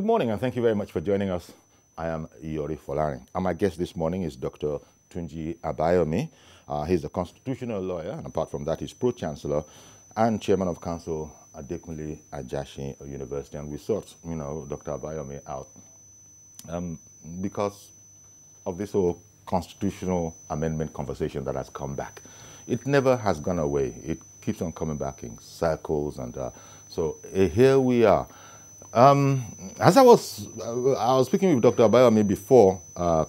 Good morning, and thank you very much for joining us. I am Yori Folarin, and my guest this morning is Dr. Tunji Abayomi. He's a constitutional lawyer, and apart from that, he's pro-chancellor and chairman of council at Adekunle Ajasin University. And we sought, Dr. Abayomi out because of this whole constitutional amendment conversation that has come back. It never has gone away. It keeps on coming back in circles, and so here we are. As I was speaking with Dr. Abayomi before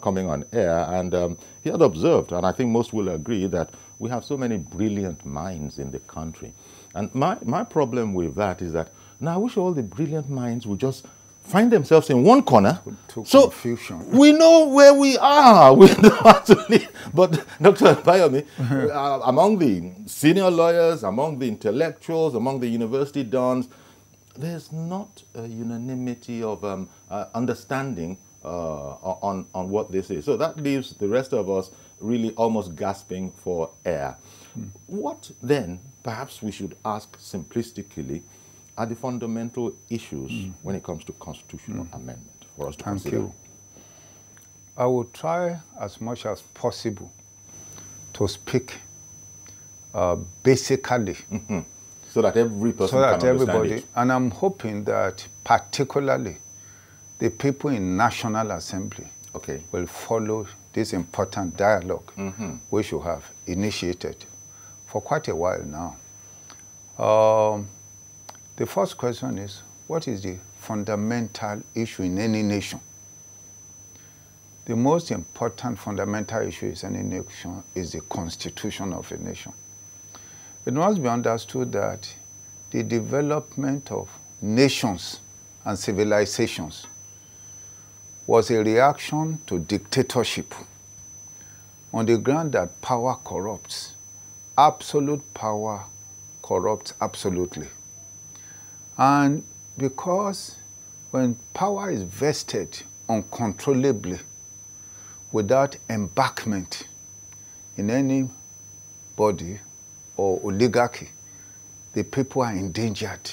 coming on air, and he had observed, and I think most will agree, that we have so many brilliant minds in the country. And my problem with that is that now I wish all the brilliant minds would just find themselves in one corner, so confusion. We know where we are. We know actually. But Dr. Abayomi, among the senior lawyers, among the intellectuals, among the university dons, there's not a unanimity of understanding on what this is. So that leaves the rest of us really almost gasping for air. What then, perhaps we should ask simplistically, are the fundamental issues when it comes to constitutional amendment for us to consider? Thank you. I will try as much as possible to speak basically. So that every person can understand it. And I'm hoping that particularly the people in National Assembly will follow this important dialogue we should have initiated for quite a while now. The first question is, what is the fundamental issue in any nation? The most important fundamental issue in any nation is the constitution of a nation. It must be understood that the development of nations and civilizations was a reaction to dictatorship on the ground that power corrupts. Absolute power corrupts absolutely. And because when power is vested uncontrollably without embarkment in any body or oligarchy, the people are endangered.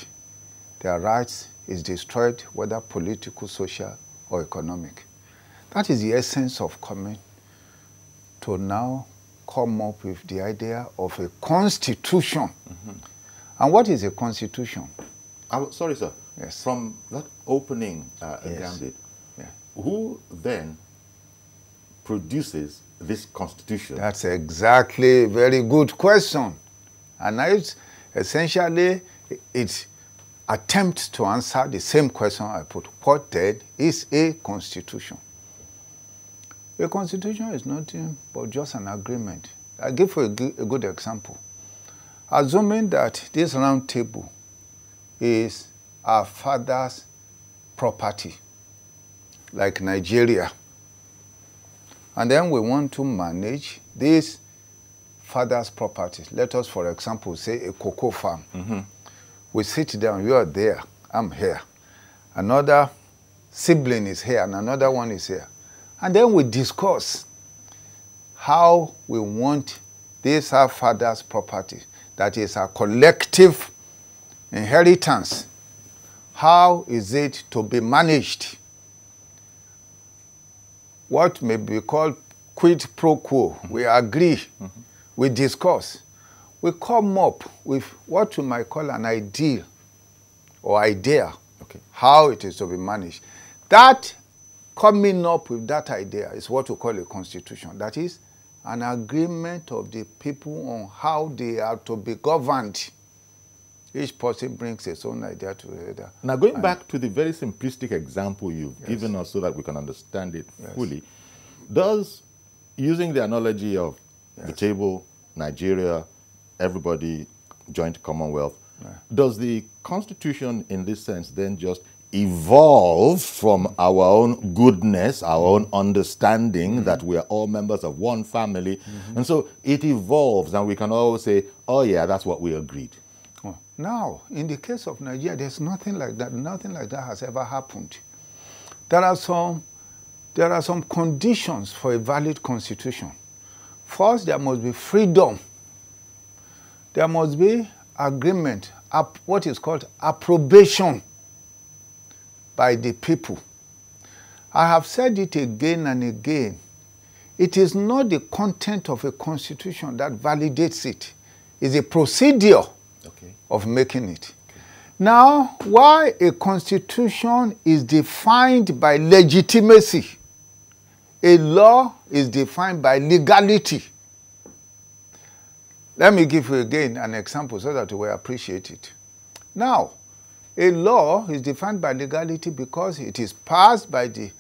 Their rights is destroyed, whether political, social, or economic. That is the essence of coming to now come up with the idea of a constitution. And what is a constitution? Sorry, sir. Yes. From that opening gambit, who then produces this constitution? That's exactly a very good question. And it's essentially, it attempts to answer the same question I put. What then is a constitution? A constitution is nothing but just an agreement. I'll give you a good example. Assuming that this round table is our father's property, like Nigeria, and then we want to manage this father's property. Let us, for example, say a cocoa farm. We sit down, you are there, I'm here. Another sibling is here, and another one is here. And then we discuss how we want this our father's property, that is our collective inheritance. How is it to be managed? What may be called quid pro quo. We agree. We discuss. We come up with what we might call an ideal or idea, how it is to be managed. That coming up with that idea is what we call a constitution. That is an agreement of the people on how they are to be governed. Each person brings his own idea to the other. Now, going back to the very simplistic example you've given us so that we can understand it fully, does, using the analogy of the table, Nigeria, everybody, joint Commonwealth, does the Constitution in this sense then just evolve from our own goodness, our own understanding that we are all members of one family, and so it evolves and we can always say, oh yeah, that's what we agreed? Now, in the case of Nigeria, there's nothing like that. Nothing like that has ever happened. There are some conditions for a valid constitution. First, there must be freedom. There must be agreement, what is called approbation. by the people. I have said it again and again. It is not the content of a constitution that validates it. It's a procedure of making it. Okay. Now, why a constitution is defined by legitimacy, a law is defined by legality. Let me give you again an example so that you will appreciate it. Now, a law is defined by legality because it is passed by the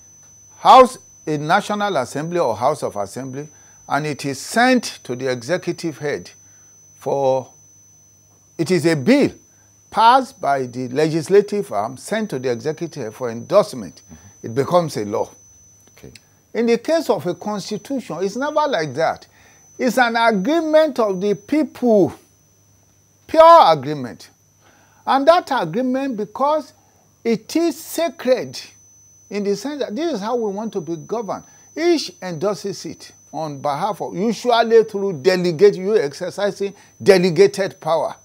House, a National Assembly or House of Assembly, and it is sent to the executive head for, it is a bill passed by the legislative arm, sent to the executive head for endorsement. It becomes a law. Okay. In the case of a constitution, it's never like that. It's an agreement of the people, pure agreement. And that agreement, because it is sacred, in the sense that this is how we want to be governed. Each endorses it on behalf of, usually through you exercising delegated power.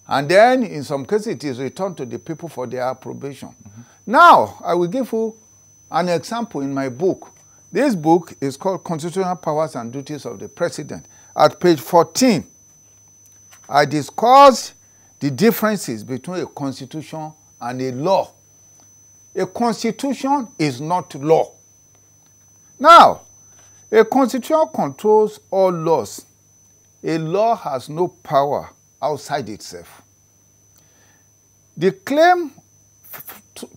And then, in some cases, it is returned to the people for their approbation. Now, I will give you an example in my book. This book is called Constitutional Powers and Duties of the President. At page 14, I discuss the differences between a constitution and a law. A constitution is not law. Now, a constitution controls all laws. A law has no power outside itself. The claim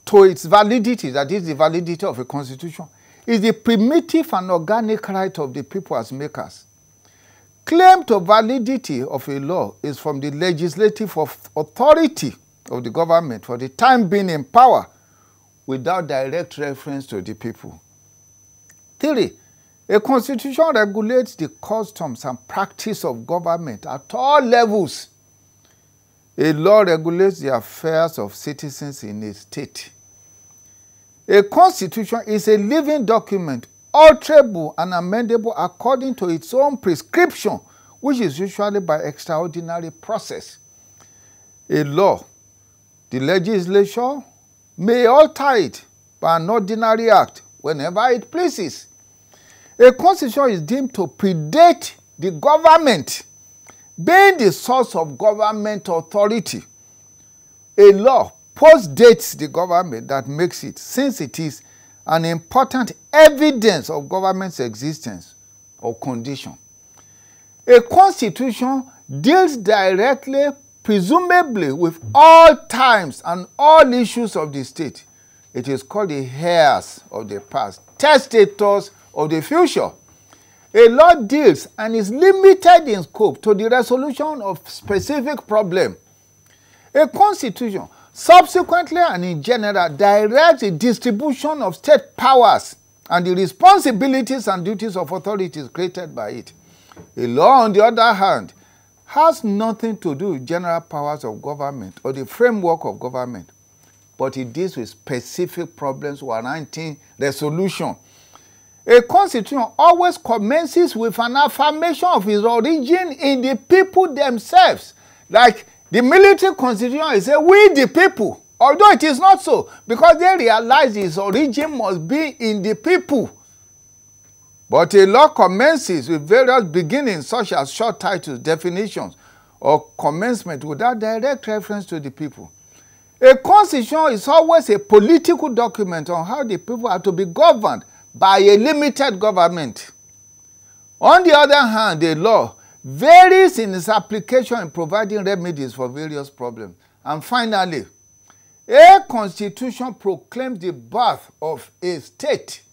to its validity, that is the validity of a constitution, is the primitive and organic right of the people as makers. Claim to validity of a law is from the legislative authority of the government for the time being in power without direct reference to the people. 3. A constitution regulates the customs and practice of government at all levels. A law regulates the affairs of citizens in a state. A constitution is a living document, alterable and amendable according to its own prescription, which is usually by extraordinary process. A law, the legislature may alter it by an ordinary act whenever it pleases. A constitution is deemed to predate the government, being the source of government authority. A law postdates the government that makes it, since it is an important evidence of government's existence or condition. A constitution deals directly, presumably, with all times and all issues of the state. It is called the heirs of the past, testators of the future. A law deals and is limited in scope to the resolution of specific problem. A constitution subsequently and in general directs the distribution of state powers and the responsibilities and duties of authorities created by it. A law, on the other hand, has nothing to do with general powers of government or the framework of government, but it deals with specific problems warranting resolution. A constitution always commences with an affirmation of its origin in the people themselves. Like the military constitution is say, we the people, although it is not so, because they realize its origin must be in the people. But a law commences with various beginnings, such as short titles, definitions, or commencement without direct reference to the people. A constitution is always a political document on how the people are to be governed by a limited government. On the other hand, a law varies in its application in providing remedies for various problems. And finally, a constitution proclaims the birth of a state.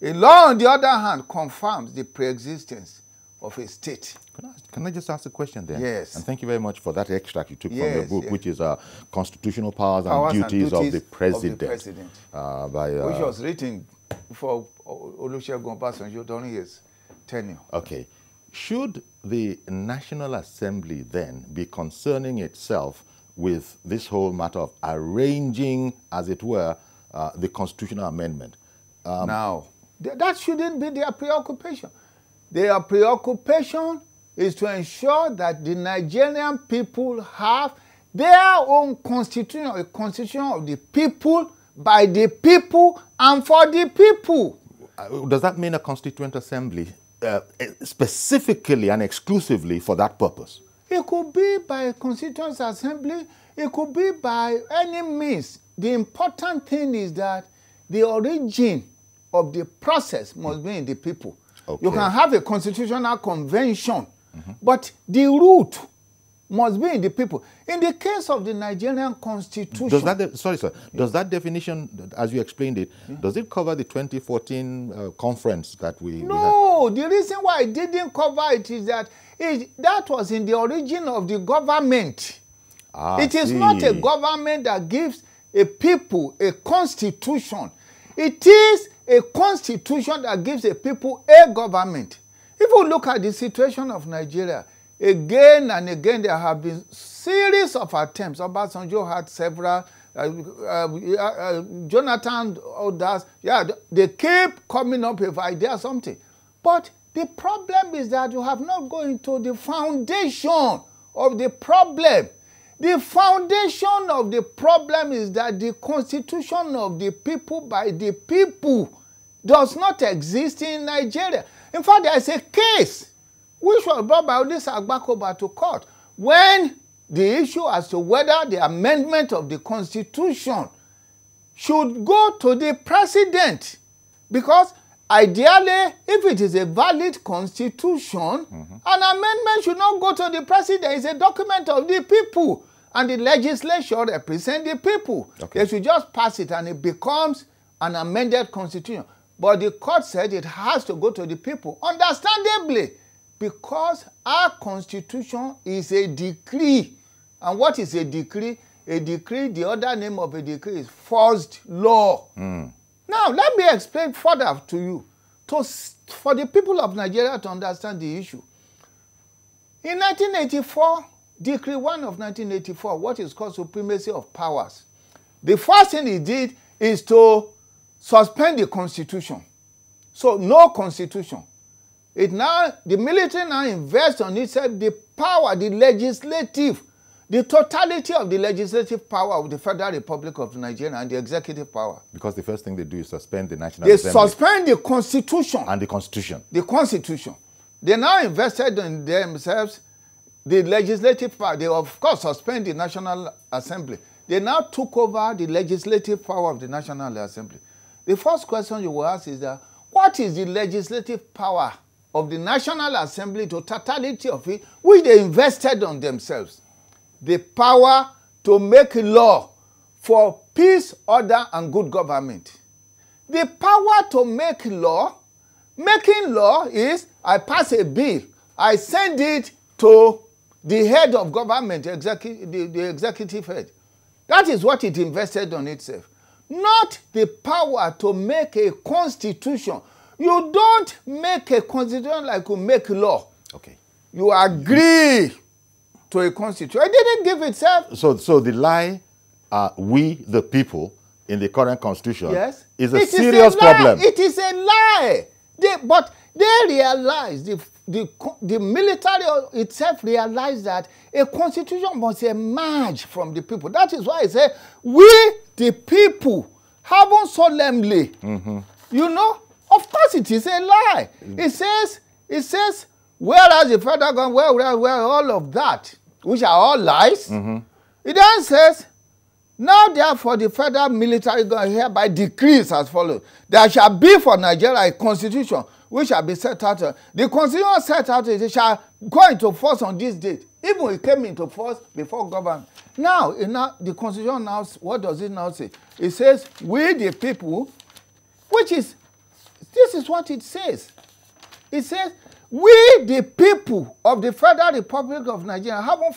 A law, on the other hand, confirms the pre-existence of a state. Can I just ask a question there? Yes. And thank you very much for that extract you took from your book, which is Constitutional Powers and Duties of the President. Which was written for Olusegun Obasanjo during his tenure. Okay. Should the National Assembly then be concerning itself with this whole matter of arranging, as it were, the constitutional amendment? Now, that shouldn't be their preoccupation. Their preoccupation is to ensure that the Nigerian people have their own constitution, a constitution of the people, by the people, and for the people. Does that mean a constituent assembly specifically and exclusively for that purpose? It could be by a constituent assembly. It could be by any means. The important thing is that the origin of the process must be in the people. Okay. You can have a constitutional convention, but the root must be in the people. In the case of the Nigerian constitution... Does that, sorry, sir. Does that definition, as you explained it, does it cover the 2014 conference that we No, the reason why it didn't cover it is that that was in the origin of the government. It is not a government that gives a people a constitution. It is a constitution that gives a people a government. If you look at the situation of Nigeria, again and again there have been series of attempts. Obasanjo had several, Jonathan, others, they keep coming up with ideas, something. But the problem is that you have not gone into the foundation of the problem. The foundation of the problem is that the constitution of the people by the people does not exist in Nigeria. In fact, there is a case which was brought by this Yaqoob to court when the issue as to whether the amendment of the constitution should go to the president. Because ideally, if it is a valid constitution, an amendment should not go to the president. It's a document of the people. And the legislature represents the people. Okay. They should just pass it and it becomes an amended constitution. But the court said it has to go to the people, understandably, because our constitution is a decree. And what is a decree? A decree, the other name of a decree is forced law. Now, let me explain further to you, for the people of Nigeria to understand the issue. In 1984, Decree 1 of 1984, what is called supremacy of powers. The first thing he did is to suspend the constitution. So no constitution. The military now invests on itself the power, the legislative, the totality of the legislative power of the Federal Republic of Nigeria and the executive power. Because the first thing they do is suspend the National Assembly. They suspend the constitution. And the constitution. The constitution. They now invested in themselves the legislative power. They, of course, suspend the National Assembly. They now took over the legislative power of the National Assembly. The first question you will ask is that, what is the legislative power of the National Assembly, the totality of it, which they invested on themselves? The power to make law for peace, order, and good government. The power to make law, making law is, I pass a bill, I send it to the head of government, the executive head. That is what it invested on itself. Not the power to make a constitution. You don't make a constitution like you make law. Okay. You agree to a constitution. It didn't give itself. So the lie, we, the people, in the current constitution, yes, is a serious problem. It is a lie. But they realize, the military itself realized that a constitution must emerge from the people. That is why I say, we, the people, haven't solemnly, you know, of course it is a lie. It says, whereas the federal government, where all of that, which are all lies, it then says, now therefore the federal military government hereby decrees as follows. There shall be for Nigeria a constitution which shall be set out. The constitution set out, it shall go into force on this date. Even it came into force before government. Now, the constitution now, what does it now say? It says, we the people, this is what it says. It says, we the people of the Federal Republic of Nigeria having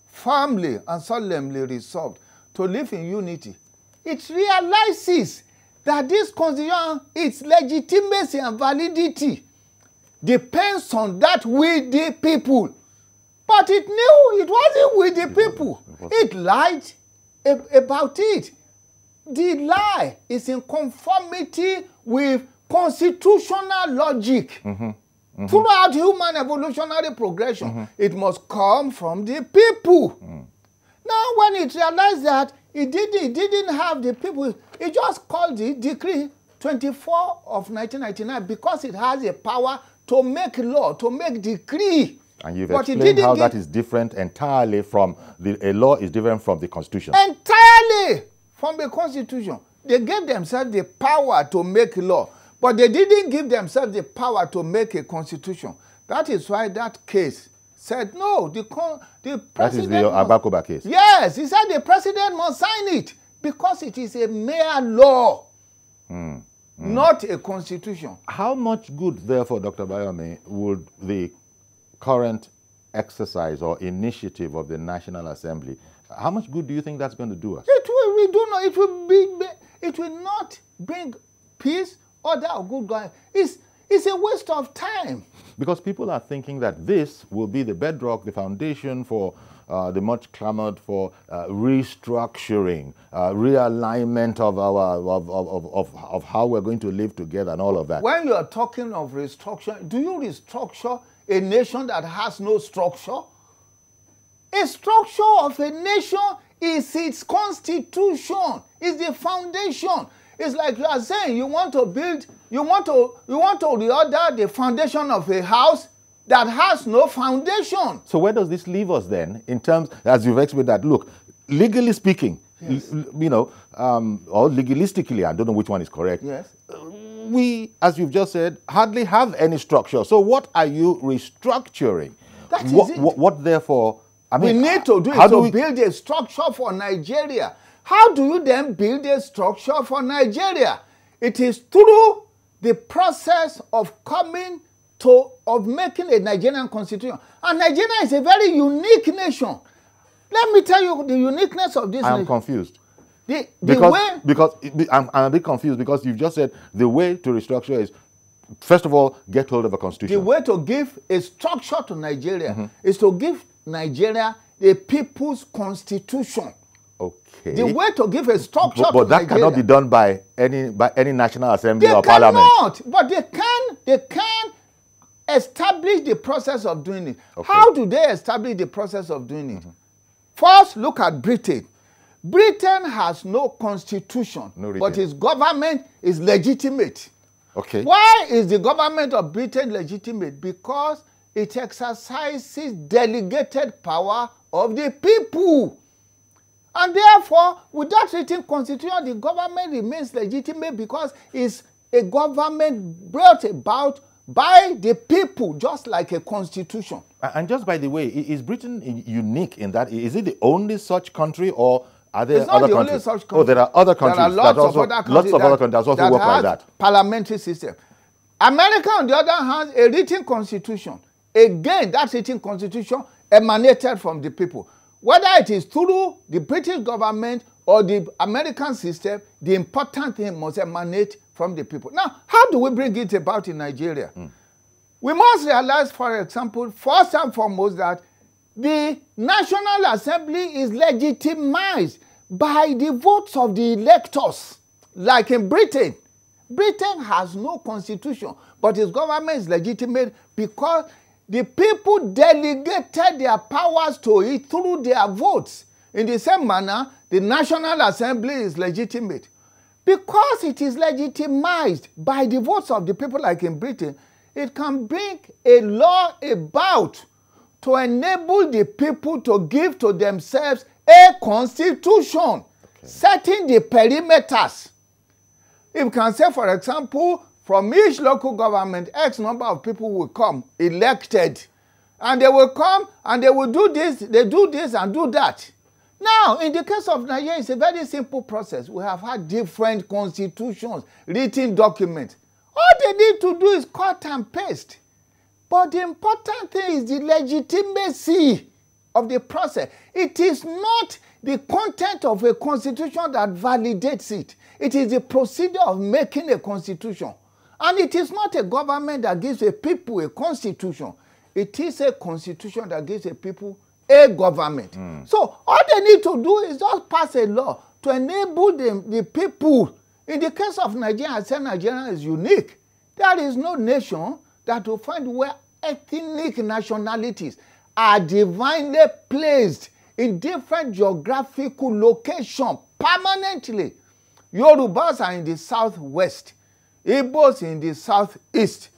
firmly and solemnly resolved to live in unity. It realizes that this constitution, its legitimacy and validity depends on that we the people. But it knew it wasn't with the people. It lied about it. The lie is in conformity with constitutional logic. Throughout human evolutionary progression, it must come from the people. Now, when it realized that it didn't have the people, it just called it Decree 24 of 1999 because it has a power to make law, to make decree. And you've explained how that is different entirely from, a law is different from the Constitution. Entirely from the Constitution. They gave themselves the power to make law, but they didn't give themselves the power to make a constitution. That is why that case said, no, the president... That is the Yaqoob case. Yes, he said the president must sign it because it is a mere law, not a constitution. How much good, therefore, Dr. Bayomi, would the current exercise or initiative of the National Assembly, how much good do you think that's going to do us? We do not. It will not bring peace or that good going. It's a waste of time. Because people are thinking that this will be the bedrock, the foundation for the much clamored for restructuring, realignment of of how we're going to live together and all of that. When you are talking of restructure, do you restructure a nation that has no structure? A structure of a nation is its constitution, is the foundation. It's like you are saying you want to build, you want to reorder the foundation of a house that has no foundation. So where does this leave us then in terms, as you've explained that, look, legally speaking, yes, you know, or legalistically, I don't know which one is correct. Yes. We, as you've just said, hardly have any structure. So what are you restructuring? That is it. What therefore, I mean, we need to do is to build a structure for Nigeria. How do you then build a structure for Nigeria? It is through the process of making a Nigerian constitution. And Nigeria is a very unique nation. Let me tell you the uniqueness of this nation. I'm confused. Because I'm a bit confused because you've just said the way to restructure is, first of all, get hold of a constitution. The way to give a structure to Nigeria is to give Nigeria the people's constitution. Okay. The way to give a structure to Nigeria. But that cannot be done by any National Assembly or Parliament. But they can establish the process of doing it. Okay. How do they establish the process of doing it? First, look at Britain. Britain has no constitution, but its government is legitimate. Okay. Why is the government of Britain legitimate? Because it exercises delegated power of the people. And therefore, with that written constitution, the government remains legitimate because it's a government brought about by the people, just like a constitution. And just by the way, is Britain unique in that? Is it the only such country, or are there other countries? Oh, there are other countries. There are lots of other countries that also work like that. Parliamentary system. America, on the other hand, a written constitution. Again, that written constitution emanated from the people. Whether it is through the British government or the American system, the important thing must emanate from the people. Now, how do we bring it about in Nigeria? We must realize, for example, first and foremost, that the National Assembly is legitimized by the votes of the electors. Like in Britain. Britain has no constitution, but its government is legitimate because the people delegated their powers to it through their votes. In the same manner, the National Assembly is legitimate. Because it is legitimized by the votes of the people, like in Britain, it can bring a law about to enable the people to give to themselves a constitution, setting the perimeters. If you can say, for example, from each local government, X number of people will come, elected. And they will come and they will do this, they do this and do that. Now, in the case of Nigeria, it's a very simple process. We have had different constitutions, written documents. All they need to do is cut and paste. But the important thing is the legitimacy of the process. It is not the content of a constitution that validates it. It is the procedure of making a constitution. And it is not a government that gives a people a constitution. It is a constitution that gives a people a government. So all they need to do is just pass a law to enable the people. In the case of Nigeria, I say Nigeria is unique. There is no nation that you find where ethnic nationalities are divinely placed in different geographical locations permanently. Yorubas are in the southwest, Igbos in the southeast,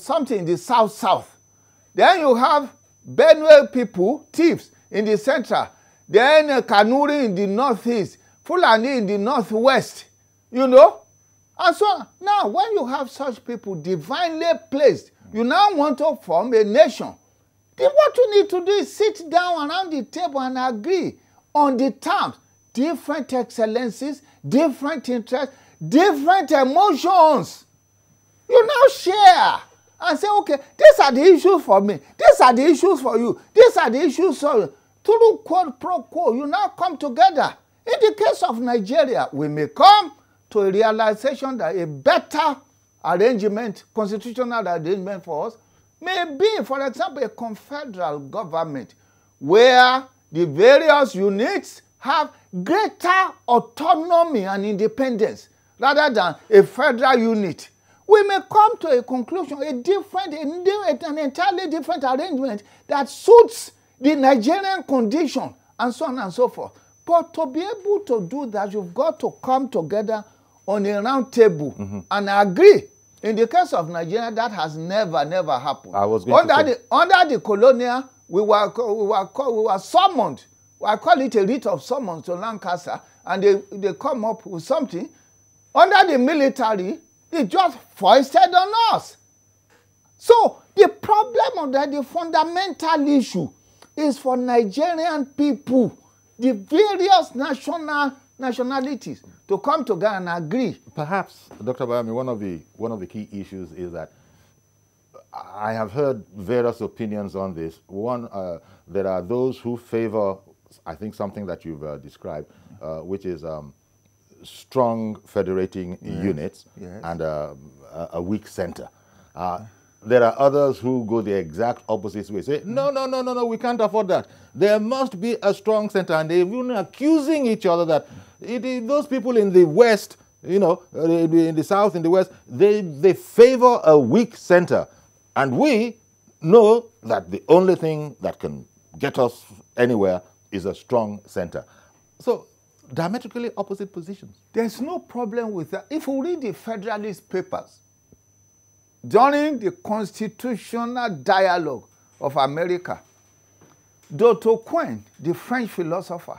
something in the south-south. Then you have Benue people, thieves, in the central. Then Kanuri in the northeast, Fulani in the northwest, you know. And so now when you have such people divinely placed, you now want to form a nation. Then what you need to do is sit down around the table and agree on the terms. Different excellencies, different interests, different emotions. You now share and say, okay, these are the issues for me. These are the issues for you. These are the issues for you. Through quid pro quo, you now come together. In the case of Nigeria, we may come to a realization that a better arrangement, constitutional arrangement for us, may be, for example, a confederal government where the various units have greater autonomy and independence rather than a federal unit. We may come to a conclusion, an entirely different arrangement that suits the Nigerian condition and so on and so forth. But to be able to do that, you've got to come together on a round table and agree. In the case of Nigeria, that has never happened. Under the colonial, we were summoned. I call it a writ of summons to Lancaster, and they come up with something. Under the military, they just foisted on us. So the problem of that, the fundamental issue, is for Nigerian people, the various nationalities, to come together and agree. Perhaps, Dr. Baum, one of the key issues is that I have heard various opinions on this. One, there are those who favor, I think, something that you've described, which is strong federating units and a weak center. There are others who go the exact opposite way, say, no, we can't afford that. There must be a strong center, and they're even accusing each other that those people in the West, you know, in the South, in the West, they favor a weak center. And we know that the only thing that can get us anywhere is a strong center. So, diametrically opposite positions. There's no problem with that. If we read the Federalist Papers, during the constitutional dialogue of America, Dr. Quinn, the French philosopher,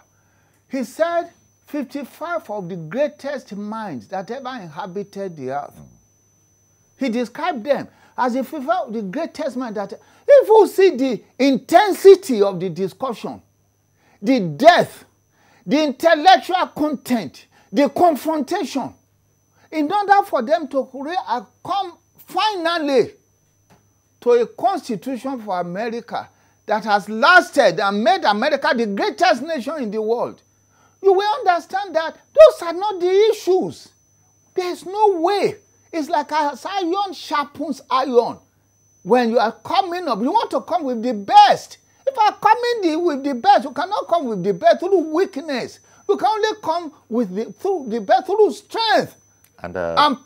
he said 55 of the greatest minds that ever inhabited the earth. He described them as the greatest mind that, if you see the intensity of the discussion, the depth, the intellectual content, the confrontation, in order for them to come finally to a constitution for America that has lasted and made America the greatest nation in the world, you will understand that those are not the issues. There's no way. It's like as iron sharpens iron. When you are coming up, you want to come with the best. If you are coming with the best, you cannot come with the best through weakness. You can only come with the best through strength and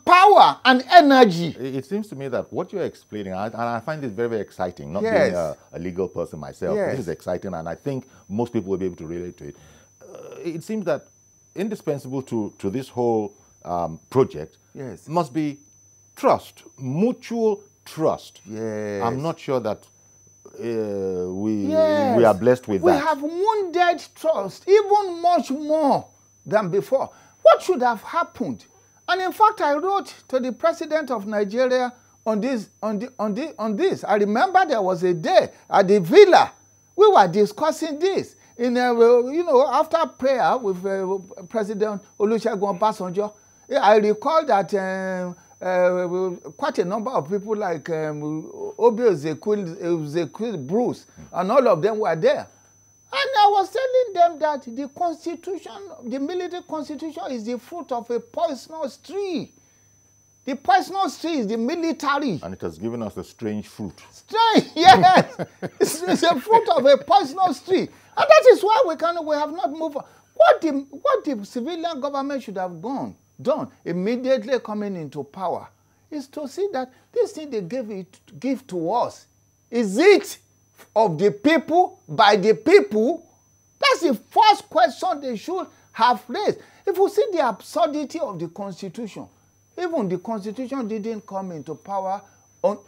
power and energy. It seems to me that what you're explaining, and I find this very, very exciting, not being a legal person myself. This is exciting, and I think most people will be able to relate to it. It seems that indispensable to this whole project must be trust, mutual trust. I'm not sure that we are blessed with that. We have wounded trust, even much more than before. What should have happened? And in fact, I wrote to the president of Nigeria on this. I remember there was a day at the villa. We were discussing this. After prayer with President Olusegun Obasanjo, I recall that quite a number of people like Obi Ezekiel Bruce and all of them were there. And I was telling them that the constitution, the military constitution, is the fruit of a poisonous tree. The poisonous tree is the military. And it has given us a strange fruit. Strange, yes. It's a fruit of a poisonous tree. And that is why we have not moved on. What the civilian government should have done immediately coming into power is to see that this thing they give to us, is it of the people, by the people? That's the first question they should have raised. If you see the absurdity of the Constitution, even the Constitution didn't come into power,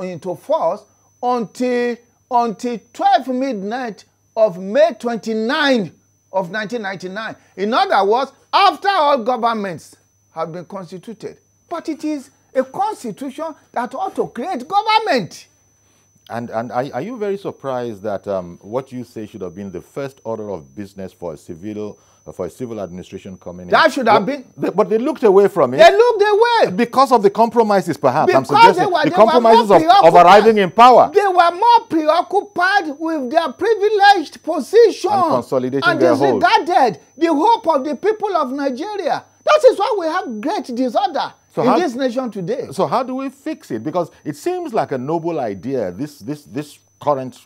into force, until 12 midnight of May 29 of 1999. In other words, after all governments have been constituted. But it is a constitution that ought to create government. And are you very surprised that what you say should have been the first order of business for a civil administration coming in? That should have been. But they looked away from it. They looked away. Because of the compromises, perhaps. Because I'm suggesting the compromises of arriving in power. They were more preoccupied with their privileged position. And consolidating their hold. And disregarded the hope of the people of Nigeria. That is why we have great disorder in this nation today. So how do we fix it? Because it seems like a noble idea, this current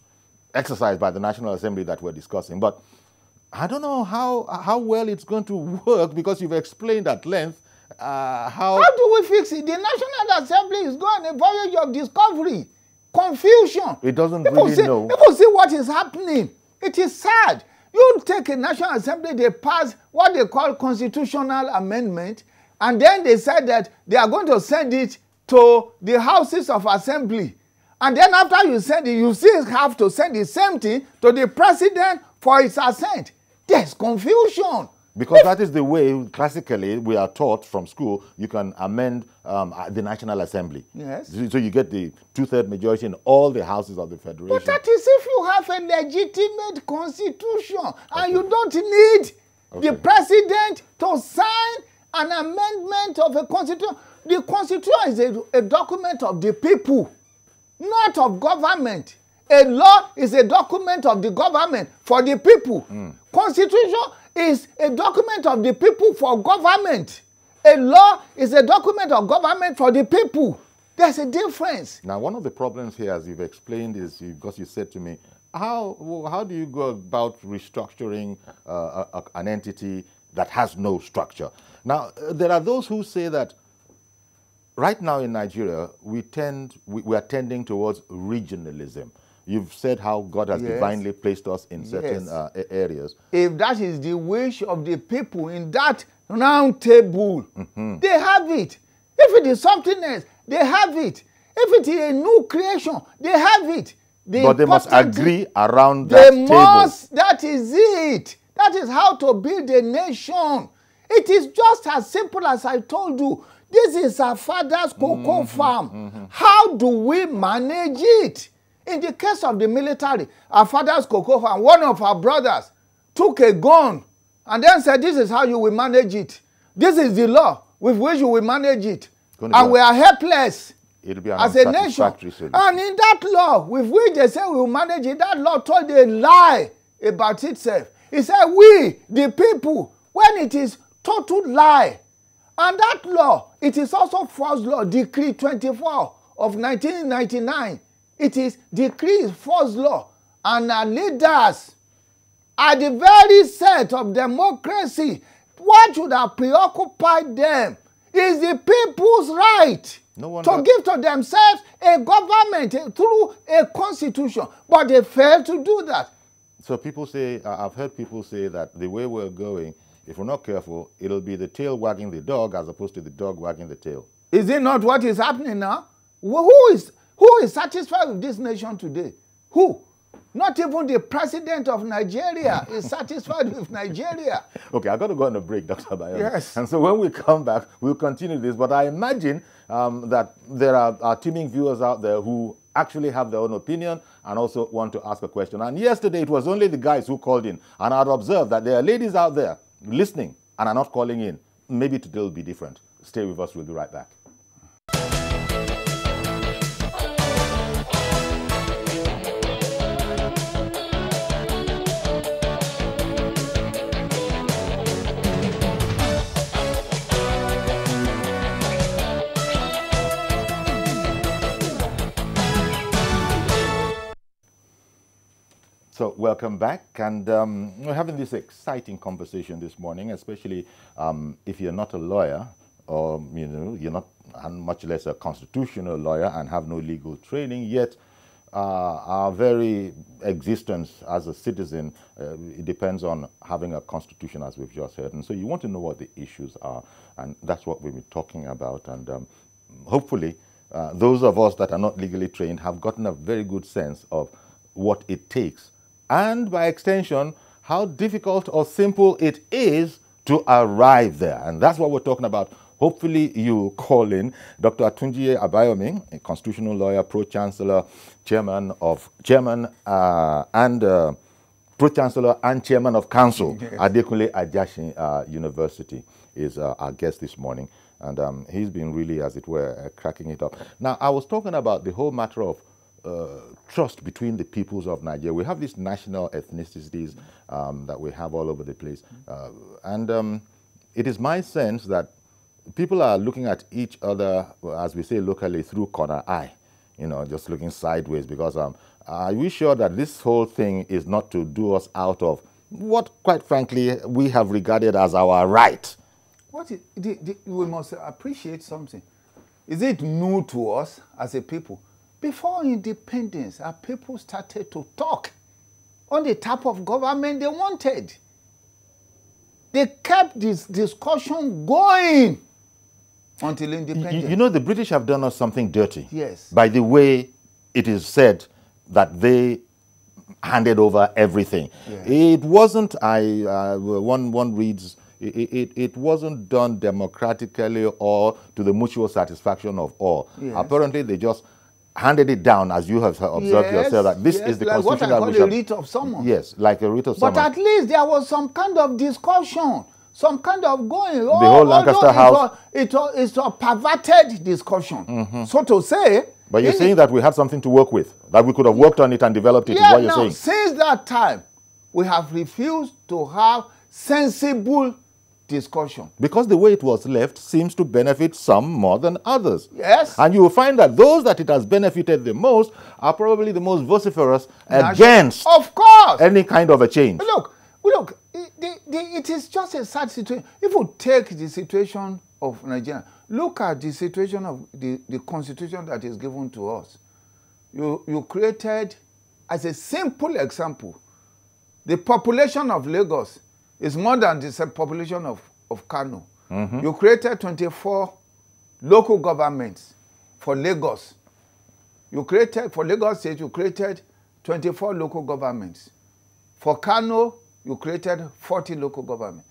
exercise by the National Assembly that we're discussing. But I don't know how well it's going to work, because you've explained at length how do we fix it? The National Assembly is going on a voyage of discovery, confusion. It doesn't really know. People see what is happening. It is sad. You take a National Assembly, they pass what they call constitutional amendment, and then they said that they are going to send it to the houses of assembly. And then after you send it, you still have to send the same thing to the president for its assent. There's confusion. Because that is the way, classically, we are taught from school, you can amend the National Assembly. Yes. So you get the two-thirds majority in all the houses of the Federation. But that is if you have a legitimate constitution, and you don't need the president to sign an amendment of a constitution. The constitution is a document of the people, not of government. A law is a document of the government for the people. Constitution is a document of the people for government. A law is a document of government for the people. There's a difference. Now, one of the problems here, as you've explained, is because you said to me, how do you go about restructuring an entity that has no structure? Now, there are those who say that right now in Nigeria, we are tending towards regionalism. You've said how God has divinely placed us in certain areas. If that is the wish of the people in that round table, they have it. If it is something else, they have it. If it is a new creation, they have it. But they must agree around that table. That is it. That is how to build a nation. It is just as simple as I told you. This is our father's cocoa farm. How do we manage it? In the case of the military, our father's cocoa farm, one of our brothers took a gun and then said, this is how you will manage it. This is the law with which you will manage it. And we are helpless as a nation. And in that law with which they say we will manage it, that law told a lie about itself. It said, we, the people, when it is total lie. And that law, it is also false law, Decree 24 of 1999. It is decree false law. And our leaders are the very set of democracy. What should have preoccupied them is the people's right to give to themselves a government through a constitution. But they fail to do that. So people say, I've heard people say that the way we're going, if we're not careful, it'll be the tail wagging the dog as opposed to the dog wagging the tail. Is it not what is happening now? Who is satisfied with this nation today? Who? Not even the president of Nigeria is satisfied with Nigeria. Okay, I've got to go on a break, Dr. Baum. Yes. And so when we come back, we'll continue this. But I imagine that there are teaming viewers out there who actually have their own opinion and also want to ask a question. And yesterday, it was only the guys who called in. And I'd observed that there are ladies out there listening and are not calling in. Maybe today will be different. Stay with us. We'll be right back. So welcome back, and we're having this exciting conversation this morning, especially if you're not a lawyer, or you're not, and much less a constitutional lawyer and have no legal training, yet our very existence as a citizen, it depends on having a constitution, as we've just heard. And so you want to know what the issues are, and that's what we've been talking about. And hopefully, those of us that are not legally trained have gotten a very good sense of what it takes, and by extension, how difficult or simple it is to arrive there. And that's what we're talking about. Hopefully you call in Dr. Atunjiye Abayomi, a constitutional lawyer, pro-chancellor, Pro-chancellor and chairman of council, yes, Adekunle Ajashin University, is our guest this morning. And he's been really, as it were, cracking it up. Now, I was talking about the whole matter of trust between the peoples of Nigeria. We have these national ethnicities that we have all over the place. It is my sense that people are looking at each other, as we say locally, through corner eye, just looking sideways, because are we sure that this whole thing is not to do us out of what, quite frankly, we have regarded as our right? We must appreciate something. Is it new to us as a people? Before independence, our people started to talk on the type of government they wanted. They kept this discussion going until independence. The British have done us something dirty. Yes. By the way, it is said that they handed over everything. Yes. It wasn't, one reads, it wasn't done democratically or to the mutual satisfaction of all. Yes. Apparently, they just handed it down, as you have observed, yes, yourself, that this is the like constitution that we shall... a writ of summons. Yes, like a writ of summons. But at least there was some kind of discussion, some kind of going. The whole Lancaster House. It's a perverted discussion, so to say. But you're saying that we had something to work with, that we could have worked on it and developed it, is what you're saying. Since that time, we have refused to have sensible discussion. Because the way it was left seems to benefit some more than others. Yes. And you will find that those that it has benefited the most are probably the most vociferous against, of course, any kind of a change. Look, it is just a sad situation. If we take the situation of Nigeria, look at the situation of the constitution that is given to us. You created, as a simple example, the population of Lagos is more than the population of Kano. Mm-hmm. You created 24 local governments for Lagos. For Lagos State, you created 24 local governments. For Kano, you created 40 local governments.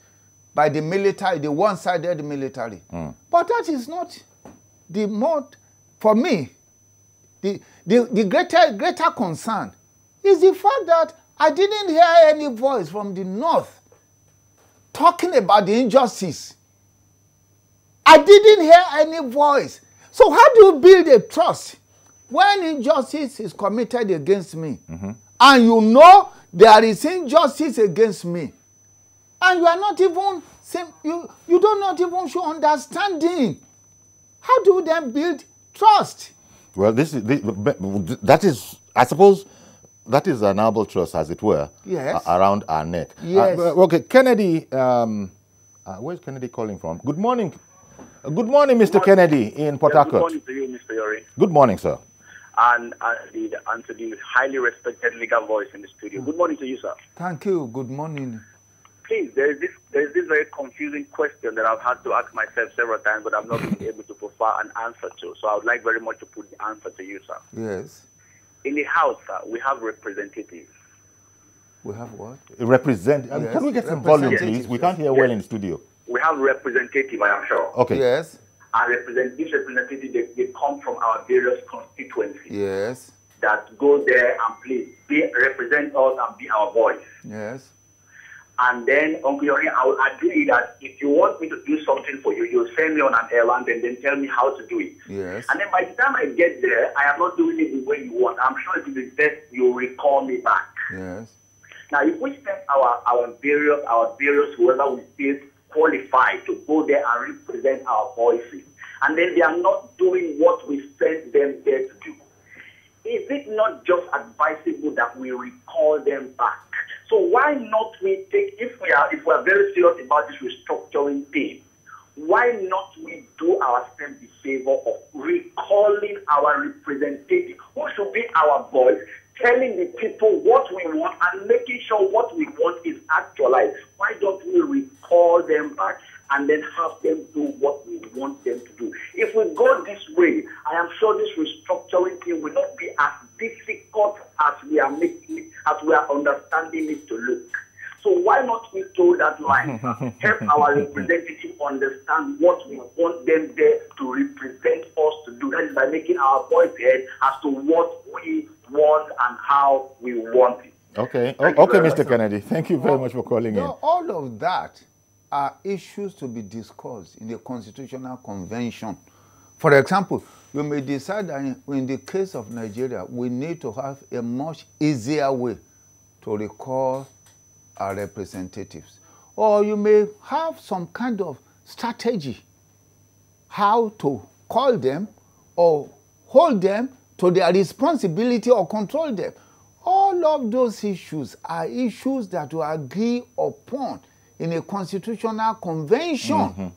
By the military, the one-sided military. Mm. But that is not the more, for me, the greater concern is the fact that I didn't hear any voice from the North talking about the injustice. I didn't hear any voice. So how do you build a trust when injustice is committed against me? Mm-hmm. And there is injustice against me, and you are not even you do not even show understanding? How do you then build trust? Well, that is, I suppose, that is an albatross, as it were, yes, around our neck. Yes. Okay, Kennedy, where's Kennedy calling from? Good morning. Good morning, Mr. Kennedy in Port Harcourt. Good morning to you, Mr. Yori. Good morning, sir. And to the highly respected legal voice in the studio. Good morning to you, sir. Thank you. Good morning. Please, there is this very confusing question that I've had to ask myself several times, but I've not been able to provide an answer to. So I would like very much to put the answer to you, sir. Yes. In the House, sir, we have representatives. We have what? Yes. Can we get some volume, please? We can't hear well in the studio. We have representatives, I am sure. Okay. Yes. And these representatives, they come from our various constituencies. Yes. That go there and represent us and be our voice. Yes. And then, Uncle Yori, I will agree that if you want me to do something for you, you'll send me on an errand and then tell me how to do it. Yes. And then by the time I get there, I am not doing it the way you want. I'm sure it will be best you recall me back. Yes. Now, if we send our various whoever we feel qualified to go there and represent our voices, and then they are not doing what we sent them there to do, is it not just advisable that we recall them back? So why not we take, if we are very serious about this restructuring thing, why not we do ourselves the favor of recalling our representative, who should be our voice, telling the people what we want and making sure what we want is actualized. Why don't we recall them back and then have them do what we want them to do? If we go this way, I am sure this restructuring thing will not be as difficult as we are making it, as we are understanding it to look. So why not we toe that line, help our representative understand what we want them there to represent us to do. That is by making our voice heard as to what we want and how we want it. Okay, okay, Mr. Kennedy. Thank you very much for calling in. All of that are issues to be discussed in the Constitutional Convention. For example, you may decide that in the case of Nigeria, we need to have a much easier way to recall our representatives. Or you may have some kind of strategy how to call them or hold them to their responsibility or control them. All of those issues are issues that we agree upon in a constitutional convention.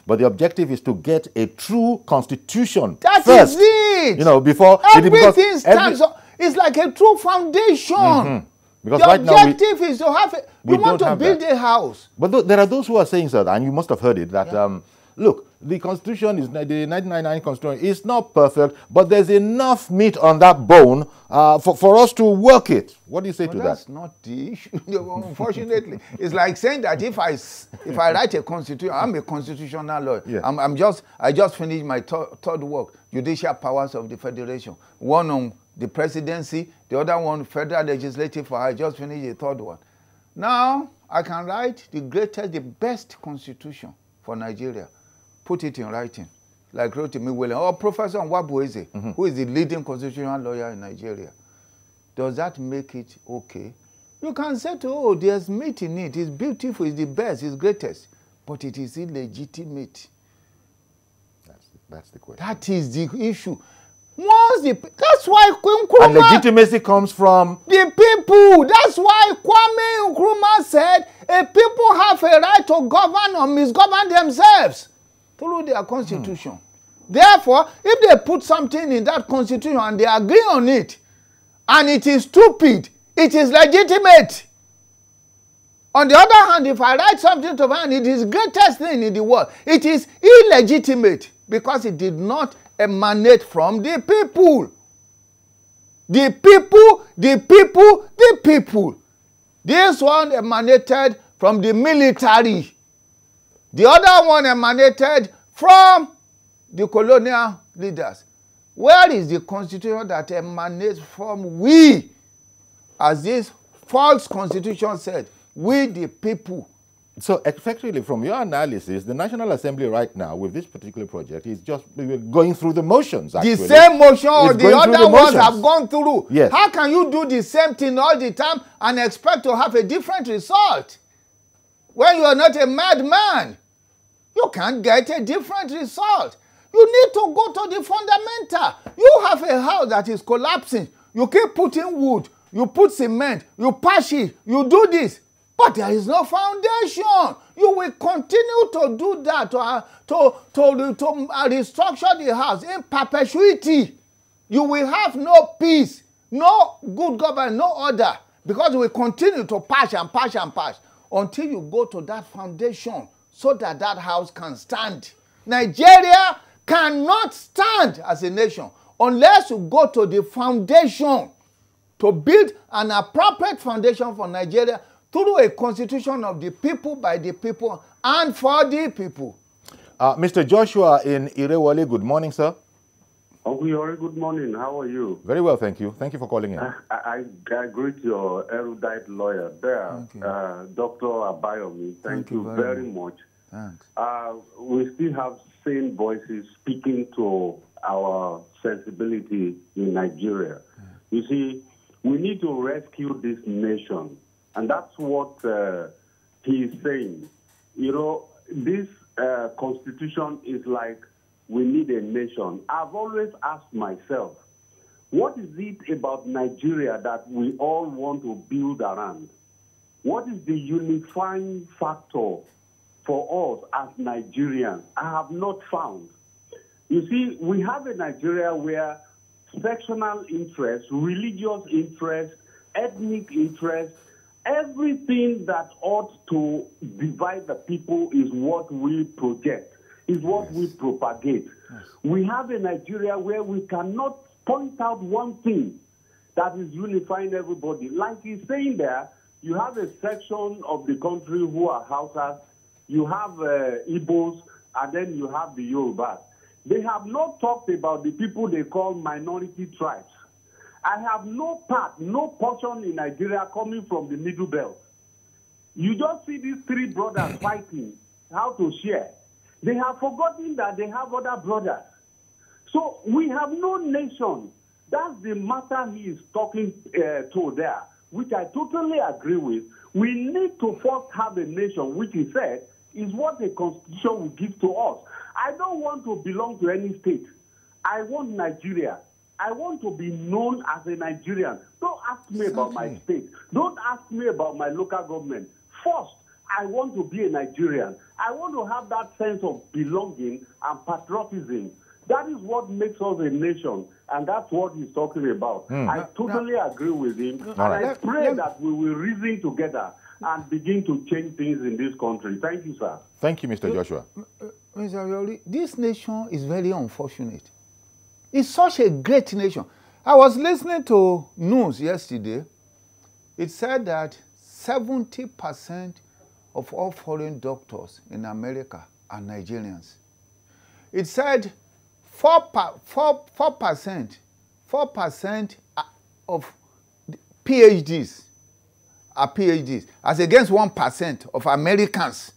But the objective is to get a true constitution That first. is it. You know, before everything stands up. It's like a true foundation. Because the right objective is to have we want to build a house. But there are those who are saying, sir, and you must have heard it, that look, the Constitution is the 1999 Constitution is not perfect, but there's enough meat on that bone for us to work it. What do you say to that? That's not the issue. Unfortunately, it's like saying that if I write a constitution, I'm a constitutional lawyer. Yeah. I just finished my third work, Judicial Powers of the Federation. One on the presidency, the other one federal legislative. I just finished the third one. Now I can write the best constitution for Nigeria. Put it in writing, like Rotimi Williams or Professor Nwabueze, who is the leading constitutional lawyer in Nigeria. Does that make it okay? You can say, oh, there's meat in it. It's beautiful, it's the best, it's greatest. But it is illegitimate. That's the question. That is the issue. That's why Nkrumah... And legitimacy comes from... the people. That's why Kwame Nkrumah said, a people have a right to govern or misgovern themselves through their constitution. Therefore, if they put something in that constitution and they agree on it, and it is stupid, it is legitimate. On the other hand, if I write something to man, it is the greatest thing in the world. It is illegitimate because it did not emanate from the people. The people, the people, the people. This one emanated from the military. The other one emanated from the colonial leaders. Where is the constitution that emanates from we? As this false constitution said, we the people. So effectively, from your analysis, the National Assembly right now, with this particular project, is just going through the motions, actually. The same motion or the other ones have gone through. Yes. How can you do the same thing all the time and expect to have a different result? When you are not a madman, you can't get a different result. You need to go to the fundamental. You have a house that is collapsing. You keep putting wood. You put cement. You patch it. You do this. But there is no foundation. You will continue to do that to restructure the house in perpetuity. You will have no peace, no good government, no order, because we continue to patch and patch and patch until you go to that foundation so that that house can stand. Nigeria cannot stand as a nation unless you go to the foundation to build an appropriate foundation for Nigeria through a constitution of the people, by the people, and for the people. Mr. Joshua in Irrawaddy, good morning, sir. Uncle Yori, good morning. How are you? Very well, thank you. Thank you for calling in. I greet your erudite lawyer there, Dr. Abayomi. Thank you very much. Thanks. We still have sane voices speaking to our sensibility in Nigeria. You see, we need to rescue this nation. And that's what he is saying. You know, this constitution is like we need a nation. I've always asked myself, what is it about Nigeria that we all want to build around? What is the unifying factor for us as Nigerians, I have not found. You see, we have a Nigeria where sectional interest, religious interest, ethnic interest, everything that ought to divide the people is what we project, is what we propagate. We have a Nigeria where we cannot point out one thing that is unifying everybody. Like he's saying there, you have a section of the country who are Hausas, you have Igbos, and then you have the Yorubas. They have not talked about the people they call minority tribes. I have no part, no portion in Nigeria coming from the Middle Belt. You just see these three brothers fighting how to share. They have forgotten that they have other brothers. So we have no nation. That's the matter he is talking to there, which I totally agree with. We need to first have a nation, which he said is what the constitution will give to us. I don't want to belong to any state. I want Nigeria. I want to be known as a Nigerian. Don't ask me about my state. Don't ask me about my local government. First, I want to be a Nigerian. I want to have that sense of belonging and patriotism. That is what makes us a nation, and that's what he's talking about. I totally agree with him, and I pray that we will reason together and begin to change things in this country. Thank you, sir. Thank you, Mr. Joshua. Mr. Ayori, this nation is very unfortunate. It's such a great nation. I was listening to news yesterday. It said that 70% of all foreign doctors in America are Nigerians. It said 4% of PhDs are PhDs, as against 1% of Americans.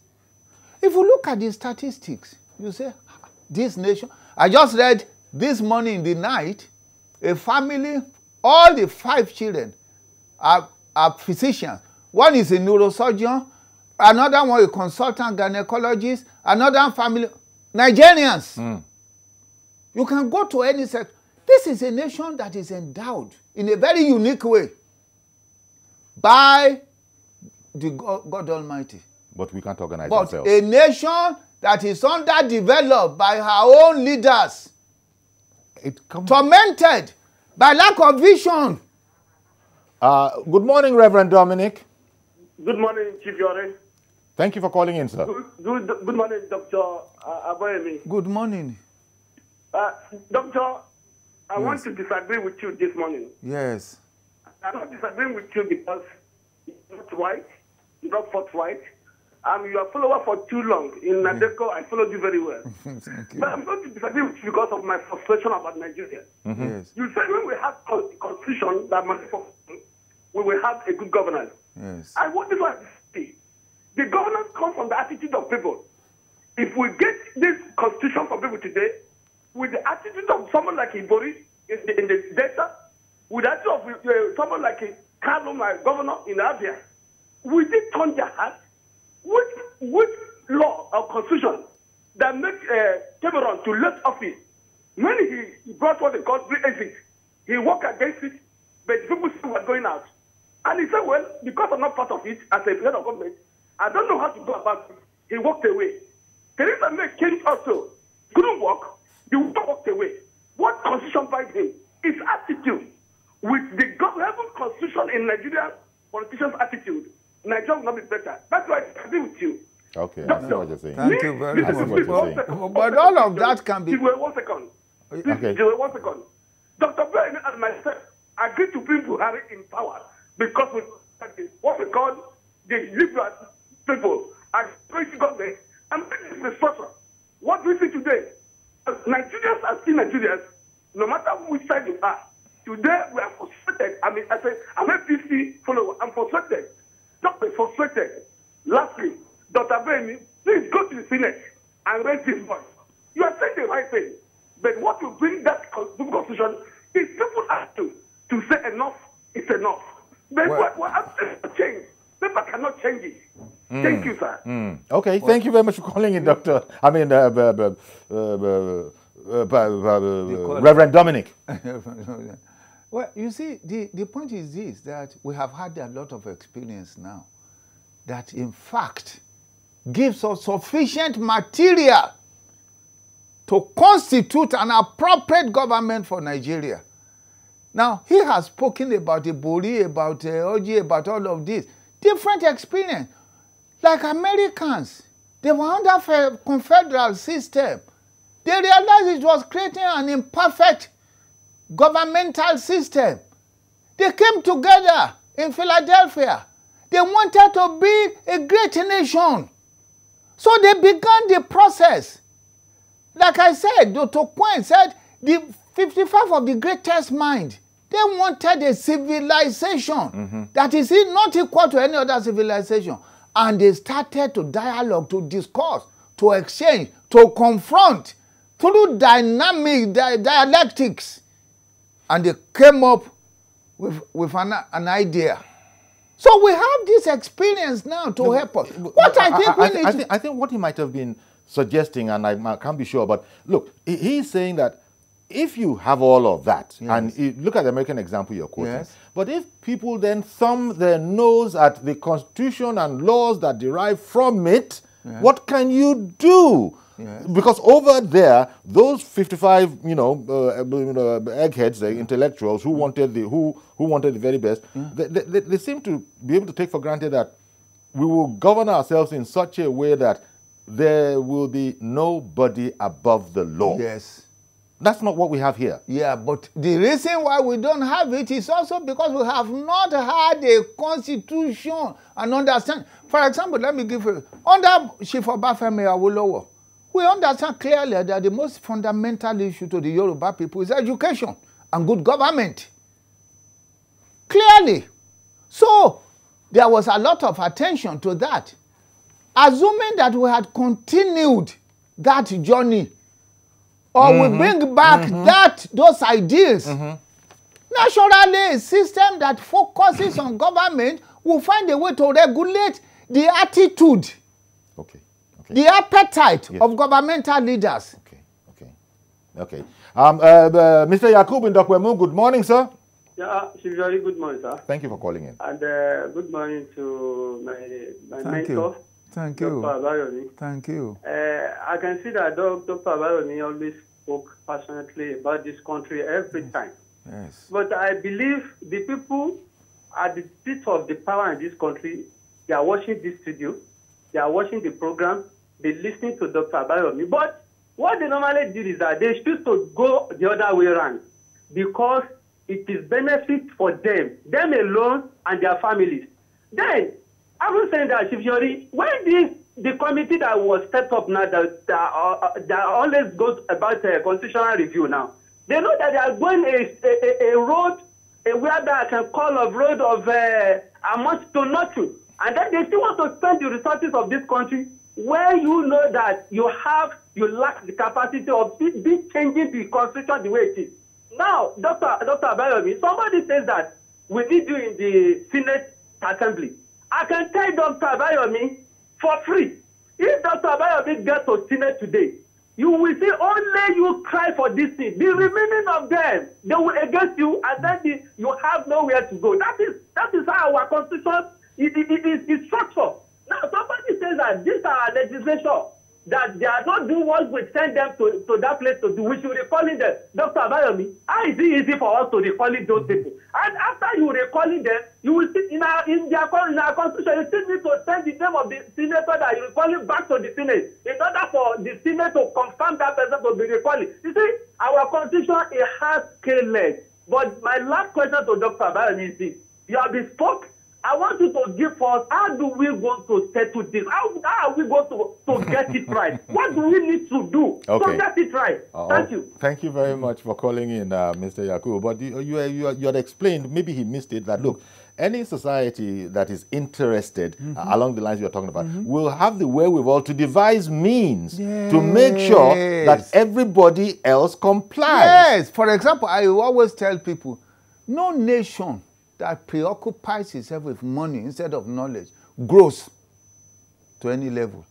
If you look at the statistics, you say, this nation, I just read this morning in the night, a family, all the 5 children are physicians. One is a neurosurgeon, another one a consultant gynecologist, another family, Nigerians. You can go to any sector. This is a nation that is endowed in a very unique way by the God Almighty. But we can't organize ourselves. But a nation that is underdeveloped by her own leaders, tormented by lack of vision. Good morning, Reverend Dominic. Good morning, Chief Yore. Thank you for calling in, sir. Good morning, Dr. Aboyemi. Good morning. Doctor, I want to disagree with you this morning. Yes. I'm not disagreeing with you because you're not right, you're not forthright. You are a follower for too long. In Nadeko, I followed you very well. Thank you. But I'm going to disagree with you because of my frustration about Nigeria. Yes. You said when we have a constitution that we will have a good governance. Yes. I want this one to see. The governance comes from the attitude of people. If we get this constitution from people today, with the attitude of someone like Ibori in the Delta, with the attitude of someone like Carlo, my governor in Abia, we did turn their heart. Which law or constitution that makes Cameron to left office, when he brought what they call Brexit, he worked against it, but people still were going out. And he said, well, because I'm not part of it as a head of government, I don't know how to go about it. He walked away. Theresa May came also, couldn't work, he walked away. What constitution by him? His attitude. With the government constitution in Nigeria, politicians' attitude, Nigeria will not be better. That's why I agree with you. Okay, I see what you're saying. Thank you very much. But all of that can be... One second. Okay. 1 second. Dr. Baum and myself agreed to bring Buhari in power because we what we call the liberal people are crazy government and making this restructure. What we see today, Nigerians are still Nigerians, no matter which side you are. Today we are frustrated. I mean, I'm a PC follower. I'm frustrated. Not be frustrated. Lastly, Dr. Baum, please go to the Senate and raise this voice. You are saying the right thing, but what will bring that constitution is people have to say enough is enough. But what has to change? People cannot change it. Thank you, sir. Okay, thank you very much for calling in, Doctor. I mean, Reverend Dominic. Well, you see, the point is this, that we have had a lot of experience now, that in fact, gives us sufficient material to constitute an appropriate government for Nigeria. Now, he has spoken about Ibori, about Oji, about all of this. Different experience. Like Americans, they were under a confederal system. They realized it was creating an imperfect governmental system. They came together in Philadelphia. They wanted to be a great nation. So they began the process. Like I said, Dr. Quinn said, the 55 of the greatest minds, they wanted a civilization that is not equal to any other civilization. And they started to dialogue, to discuss, to exchange, to confront, through dynamic dialectics. And they came up with an idea. So we have this experience now to help us. What I think what he might have been suggesting, and I can't be sure, but look, he's saying that if you have all of that, and look at the American example you're quoting, but if people then thumb their nose at the Constitution and laws that derive from it, what can you do? Because over there, those 55, eggheads, the intellectuals who wanted the very best, they seem to be able to take for granted that we will govern ourselves in such a way that there will be nobody above the law. Yes. That's not what we have here. Yeah, but the reason why we don't have it is also because we have not had a constitution and understand. For example, let me give you, under Chief Obafemi Awolowo, we understand clearly that the most fundamental issue to the Yoruba people is education and good government. Clearly. So there was a lot of attention to that. Assuming that we had continued that journey, or we bring back those ideas, naturally a system that focuses on government will find a way to regulate the attitude, the appetite of governmental leaders. Okay. Mr. Yaqoob in Dubois, good morning, sir. Yeah, very good morning, sir. Thank you for calling in. And good morning to my mentor. Thank you. Dr. Abayomi. Thank you. I can see that Dr. Abayomi always spoke passionately about this country every time. Yes. But I believe the people at the seat of the power in this country, they are watching this studio, they are watching the program, they listening to Dr. Abayomi. But what they normally do is that they choose to go the other way around because it is benefit for them alone and their families. Then, I was saying that, Chief Yori, when the committee that was set up now that always goes about constitutional review now, they know that they are going a road where they can call a road of amount to nothing. And then they still want to spend the resources of this country where you know that you lack the capacity of changing the constitution the way it is. Now, Dr. Abayomi, somebody says that we need you in the Senate Assembly. I can tell Dr. Abayomi for free. If Dr. Abayomi gets to Senate today, you will see only you cry for this thing. The remaining of them, they will against you, and then you have nowhere to go. That is how our constitution is structured. Now, somebody says that this is our legislation, that they are not doing what we send them to that place to do. We should recall them. Dr. Abayomi, how is it easy for us to recall those people? And after you recalling them, you will see in our constitution, you still need to send the name of the senator that you recalling back to the Senate in order for the Senate to confirm that person to be recalling. You see, our constitution, it has scale. But my last question to Dr. Abayomi is this. You have been spoke. I want you to give us, how do we want to settle this? How are we going to get it right? What do we need to do to get it right? Thank you. Thank you very much for calling in, Mr. Yaqoob. But you had explained, maybe he missed it, that look, any society that is interested along the lines you're talking about will have the wherewithal to devise means to make sure that everybody else complies. Yes. For example, I always tell people, no nation that preoccupies itself with money instead of knowledge grows to any level.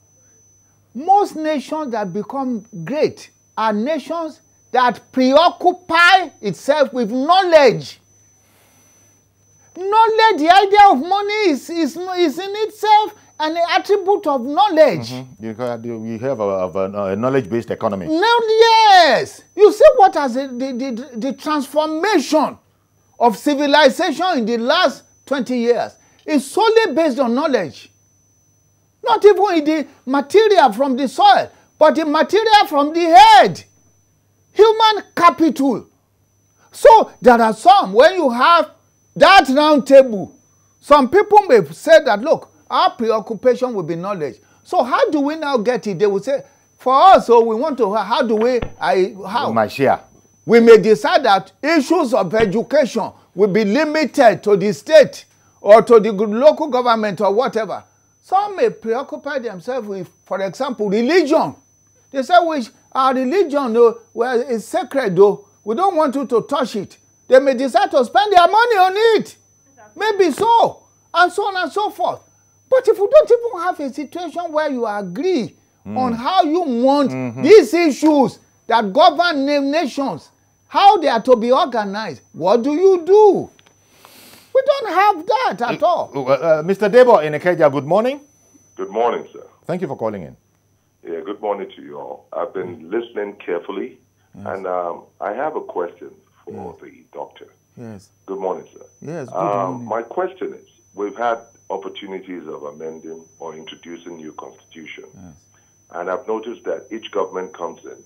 Most nations that become great are nations that preoccupy itself with knowledge. Knowledge, the idea of money is in itself an attribute of knowledge. We have a knowledge-based economy. No, yes. You see what has the transformation of civilization in the last 20 years is solely based on knowledge. Not even in the material from the soil, but the material from the head. Human capital. So there are some, when you have that round table, some people may say that, look, our preoccupation will be knowledge. So how do we now get it? They will say, for us, so we want to, how do we, how? My share. We may decide that issues of education will be limited to the state or to the local government or whatever. Some may preoccupy themselves with, for example, religion. They say, our religion well, is sacred, though. We don't want you to touch it. They may decide to spend their money on it. Maybe so. And so on and so forth. But if you don't even have a situation where you agree on how you want these issues that govern nations, how they are to be organized, what do you do? We don't have that at all. Mr. Dubois in Ikeja, good morning. Good morning, sir. Thank you for calling in. Yeah, good morning to you all. I've been listening carefully, and I have a question for the doctor. Yes. Good morning, sir. Yes, good morning. My question is, we've had opportunities of amending or introducing new constitution, and I've noticed that each government comes in,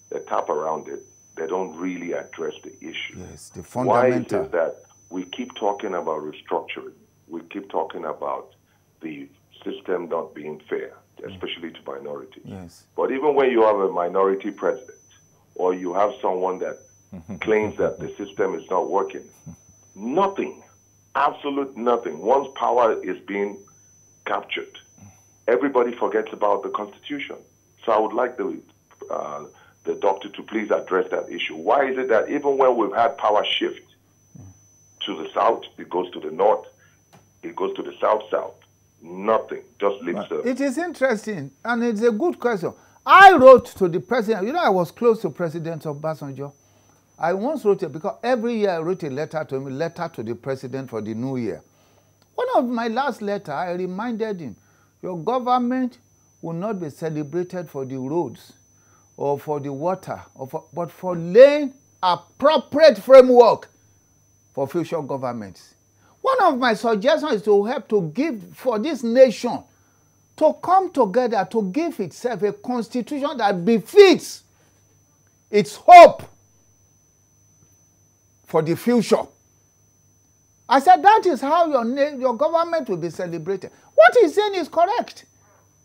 they tap around it, they don't really address the issue. Yes, the fundamental. Why is it that we keep talking about restructuring, we keep talking about the system not being fair, especially to minorities? Yes. But even when you have a minority president, or you have someone that claims that the system is not working, nothing, absolute nothing. Once power is being captured, everybody forgets about the Constitution. So I would like the doctor to please address that issue. Why is it that even when we've had power shift to the south, it goes to the north, it goes to the south-south, nothing, just lip service? It is interesting, and it's a good question. I wrote to the president. You know, I was close to President Obasanjo. I once wrote it because every year I wrote a letter to him, letter to the president for the new year. One of my last letters, I reminded him, your government will not be celebrated for the roads or for the water, but for laying appropriate framework for future governments. One of my suggestions is to help to give for this nation to come together to give itself a constitution that befits its hope for the future. I said that is how your government will be celebrated. What he's saying is correct.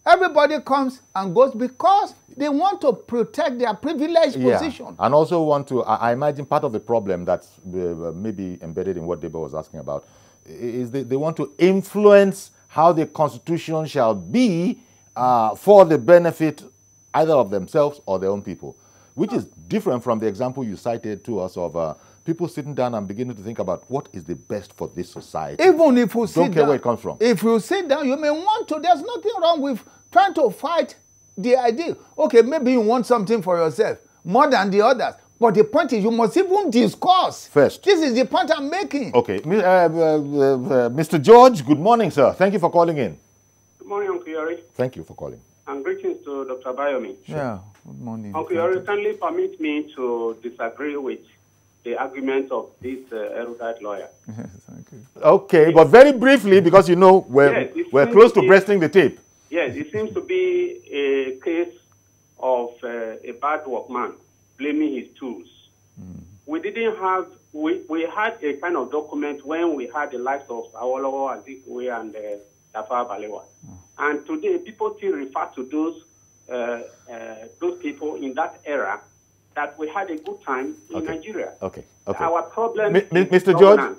Everybody comes and goes because they want to protect their privileged position. And also want to, I imagine part of the problem that's maybe embedded in what Dubois was asking about is they want to influence how the Constitution shall be for the benefit either of themselves or their own people, which is different from the example you cited to us of people sitting down and beginning to think about what is the best for this society. Even if you sit down, don't care where it comes from. If you sit down, you may want to, there's nothing wrong with trying to fight the idea. Okay, maybe you want something for yourself more than the others. But the point is, you must even discuss. First. This is the point I'm making. Okay. Mr. George, good morning, sir. Thank you for calling in. Good morning, Uncle Yori. Thank you for calling. And greetings to Dr. Bayomi. Sure. Yeah, good morning. Uncle Yori, kindly permit me to disagree with the argument of this erudite lawyer. Yes, thank you. Okay, but very briefly, because you know we're close to breasting the tape. Yes, it seems to be a case of a bad workman blaming his tools. We didn't have, we had a kind of document when we had the likes of Awolowo, Azikiwe, and Tafawa Balewa. And today, people still refer to those people in that era that we had a good time in Nigeria. Okay. Our problem Mr. George,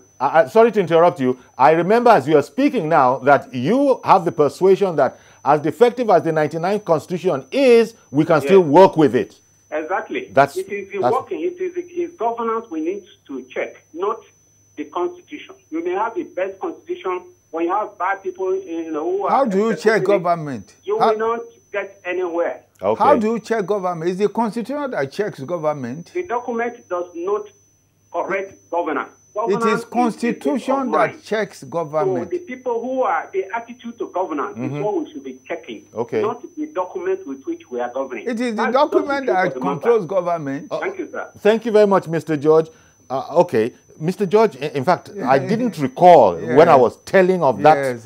sorry to interrupt you. I remember as you are speaking now that you have the persuasion that as defective as the 99th Constitution is, we can still work with it. Exactly. It is working. It is governance we need to check, not the Constitution. You may have the best Constitution when you have bad people, who How do you check government? You will not get anywhere. Okay. How do you check government? Is the Constitution that checks government? The document does not correct governance. It is constitution that checks government. So the people who are, the attitude to governance is what we should be checking. Okay. Not the document with which we are governing. It is the document that controls government. Thank you, sir. Thank you very much, Mr. George. Okay, Mr. George, in fact, I didn't recall when I was telling of that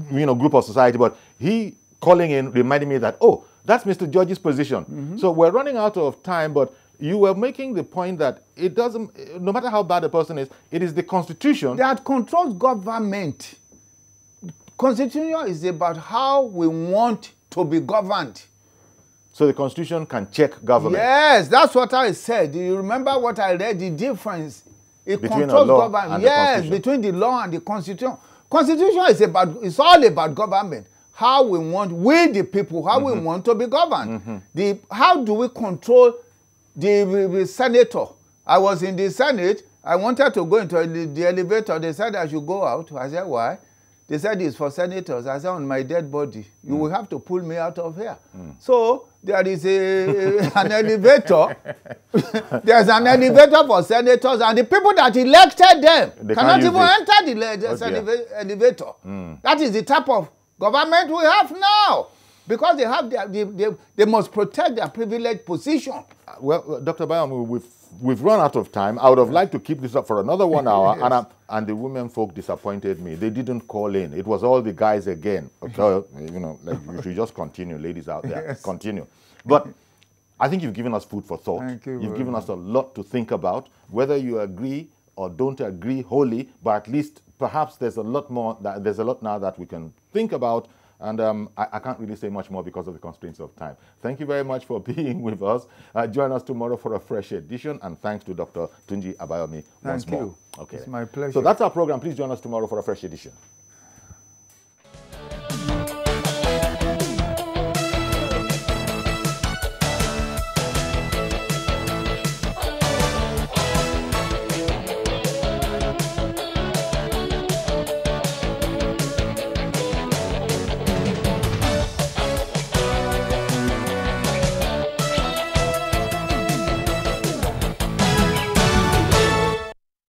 group of society, but he calling in reminded me that, oh, that's Mr. George's position. So we're running out of time, but you were making the point that it doesn't, no matter how bad a person is, it is the Constitution that controls government. Constitution is about how we want to be governed. So the Constitution can check government. Yes, that's what I said. Do you remember what I read? The difference. It between controls the law government. And yes, the between the law and the Constitution. Constitution is about, it's all about government. How we want, we the people, how we want to be governed. How do we control the senator? I was in the Senate. I wanted to go into the elevator. They said I should go out. I said, why? They said it's for senators. I said, on my dead body, you will have to pull me out of here. So there is an elevator. There's an elevator for senators, and the people that elected them cannot even enter the elevator. That is the type of government we have now. Because they have they must protect their privileged position. Well, Dr. Baum, we've run out of time. I would have liked to keep this up for another 1 hour, and the women folk disappointed me. They didn't call in. It was all the guys again. Okay, you should just continue, ladies out there. Continue. But I think you've given us food for thought. Thank you. You've given us a lot to think about, whether you agree or don't agree wholly, but at least perhaps there's a lot more. There's a lot now that we can think about. And I can't really say much more because of the constraints of time. Thank you very much for being with us. Join us tomorrow for a fresh edition. And thanks to Dr. Tunji Abayomi once more. Thank you. Okay. It's my pleasure. So that's our program. Please join us tomorrow for a fresh edition.